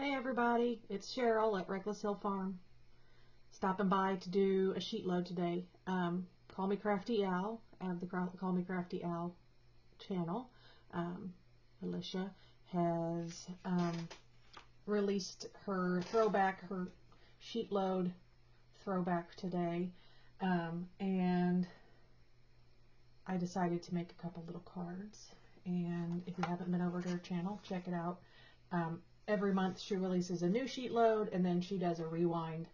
Hey everybody, it's Cheryl at Reckless Hill Farm. Stopping by to do a sheet load today. Call me Crafty Al. I have the Call Me Crafty Al channel. Alicia has released her sheet load throwback today, and I decided to make a couple little cards. And if you haven't been over to her channel, check it out. Every month she releases a new sheet load, and then she does a rewind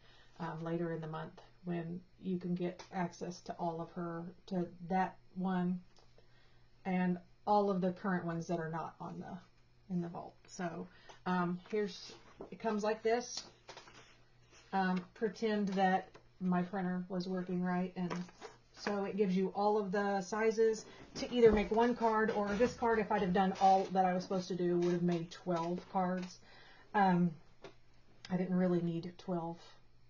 later in the month when you can get access to all of to that one and all of the current ones that are not on in the vault. So it comes like this. Pretend that my printer was working right, and so it gives you all of the sizes to either make one card, or this card, if I'd have done all that I was supposed to do, would have made 12 cards. I didn't really need 12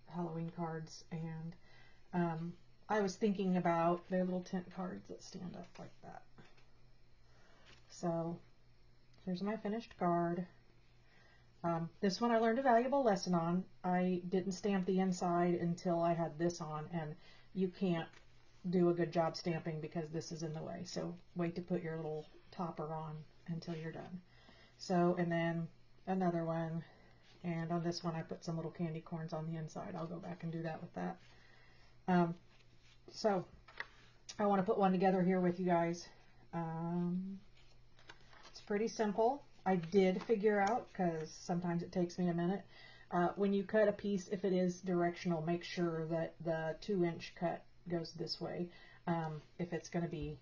Halloween cards, and I was thinking about their little tent cards that stand up like that. So here's my finished card. This one I learned a valuable lesson on. I didn't stamp the inside until I had this on, and you can't do a good job stamping because this is in the way. So wait to put your little topper on until you're done. So, and then another one, and on this one I put some little candy corns on the inside. I'll go back and do that with that. So I want to put one together here with you guys. It's pretty simple. I did figure out, because sometimes it takes me a minute, when you cut a piece, if it is directional, make sure that the 2-inch cut goes this way if it's going to be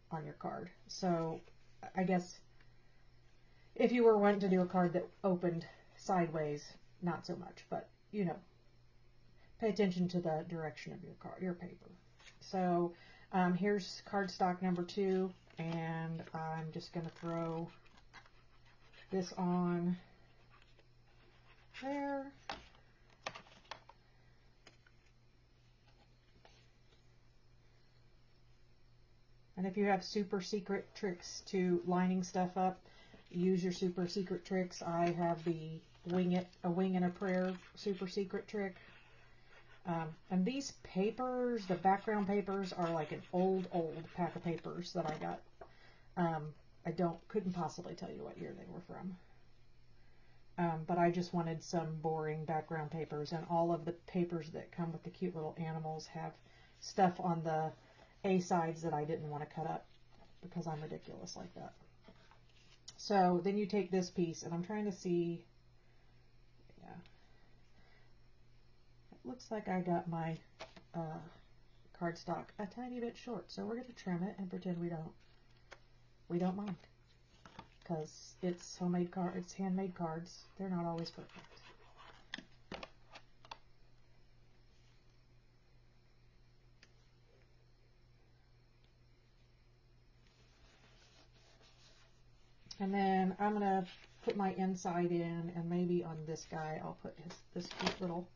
on your card. So I guess if you were wanting to do a card that opened sideways, not so much, but you know, pay attention to the direction of your paper. So here's cardstock number 2, and I'm just going to throw this on there. And if you have super secret tricks to lining stuff up, use your super secret tricks. I have the a wing and a prayer super secret trick. And these papers, the background papers, are like an old pack of papers that I got. I couldn't possibly tell you what year they were from. But I just wanted some boring background papers, and all of the papers that come with the cute little animals have stuff on the A sides that I didn't want to cut up because I'm ridiculous like that. So then you take this piece, and I'm trying to see, yeah, it looks like I got my cardstock a tiny bit short, so we're going to trim it and pretend we don't mind, because it's handmade cards. They're not always perfect. And then I'm going to put my inside in, and maybe on this guy I'll put this cute little,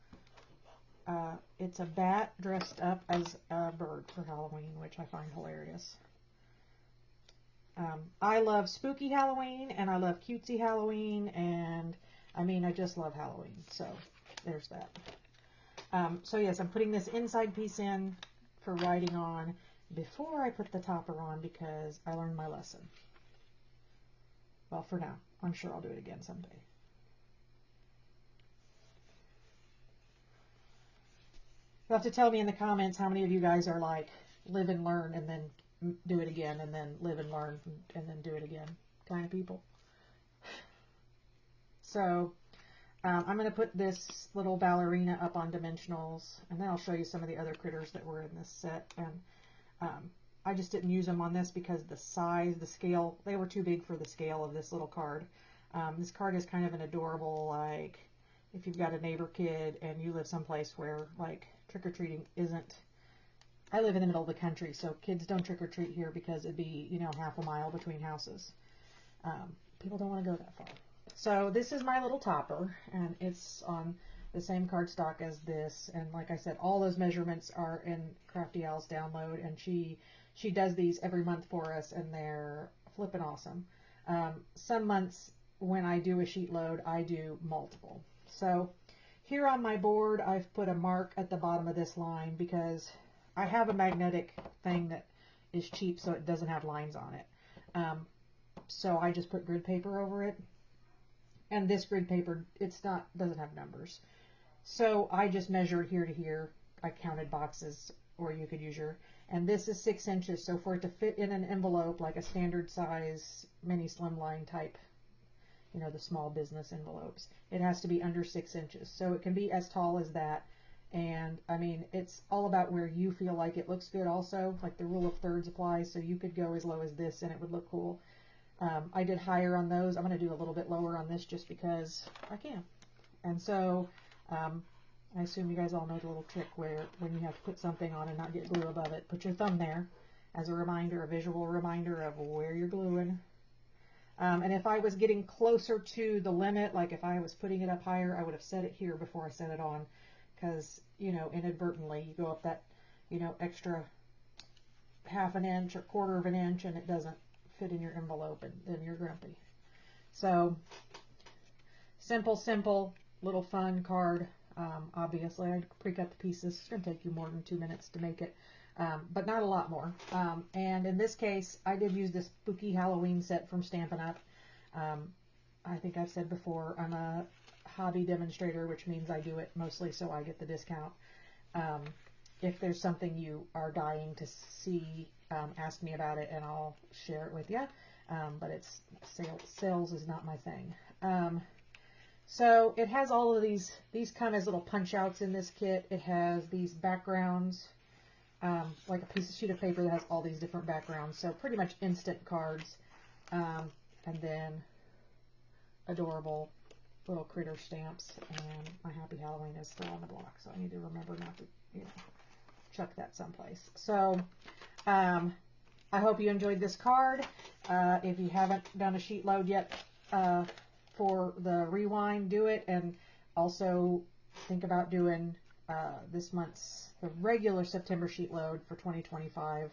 it's a bat dressed up as a bird for Halloween, which I find hilarious. I love spooky Halloween, and I love cutesy Halloween, and I mean, I just love Halloween. So there's that. So yes, I'm putting this inside piece in for writing on before I put the topper on, because I learned my lesson. Well, for now. I'm sure I'll do it again someday. You'll have to tell me in the comments how many of you guys are like live and learn and then do it again, and then live and learn and then do it again kind of people. So I'm going to put this little ballerina up on dimensionals, and then I'll show you some of the other critters that were in this set. And I just didn't use them on this because the size, the scale, they were too big for the scale of this little card. This card is kind of an adorable, like, if you've got a neighbor kid and you live someplace where, like, trick-or-treating isn't, I live in the middle of the country, so kids don't trick-or-treat here because it'd be, you know, half a mile between houses. People don't want to go that far. So this is my little topper, and it's on the same cardstock as this, and like I said, all those measurements are in Crafty Al's download, and she does these every month for us, and they're flippin' awesome. Some months when I do a sheet load, I do multiple. So here on my board, I've put a mark at the bottom of this line because I have a magnetic thing that is cheap, so it doesn't have lines on it. So I just put grid paper over it. And this grid paper, doesn't have numbers. So I just measured here to here. I counted boxes, or you could use and this is 6 inches. So for it to fit in an envelope, like a standard size mini slimline type, the small business envelopes, it has to be under 6 inches. So it can be as tall as that. And I mean, it's all about where you feel like it looks good also. Like the rule of thirds applies. So you could go as low as this and it would look cool. I did higher on those. I'm going to do a little bit lower on this just because I can. And so I assume you guys all know the little trick where when you have to put something on and not get glue above it, put your thumb there as a reminder, a visual reminder of where you're gluing. And if I was getting closer to the limit, like if I was putting it up higher, I would have set it here before I set it on, because, inadvertently you go up that, extra half an inch or quarter of an inch and it doesn't fit in your envelope, and then you're grumpy. So simple little fun card. Obviously I pre-cut the pieces. It's going to take you more than 2 minutes to make it, but not a lot more. And in this case I did use this spooky Halloween set from Stampin' Up. I think I've said before, I'm a hobby demonstrator, which means I do it mostly so I get the discount. If there's something you are dying to see, ask me about it and I'll share it with you. But it's sales is not my thing. So it has all of these come as little punch outs in this kit. It has these backgrounds, like a sheet of paper that has all these different backgrounds. So pretty much instant cards. And then adorable little critter stamps. And my Happy Halloween is still on the block, so I need to remember not to, chuck that someplace. So I hope you enjoyed this card. If you haven't done a sheet load yet for the Rewind, do it. And also think about doing this month's, the regular September sheet load for 2025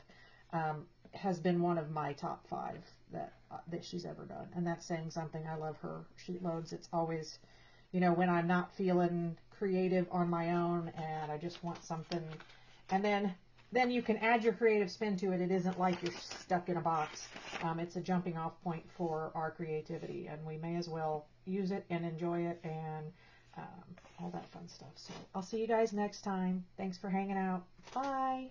has been one of my top 5 that she's ever done. And that's saying something. I love her sheet loads. It's always, when I'm not feeling creative on my own and I just want something. And then you can add your creative spin to it. It isn't like you're stuck in a box. It's a jumping off point for our creativity, and we may as well use it and enjoy it and all that fun stuff. So I'll see you guys next time. Thanks for hanging out. Bye.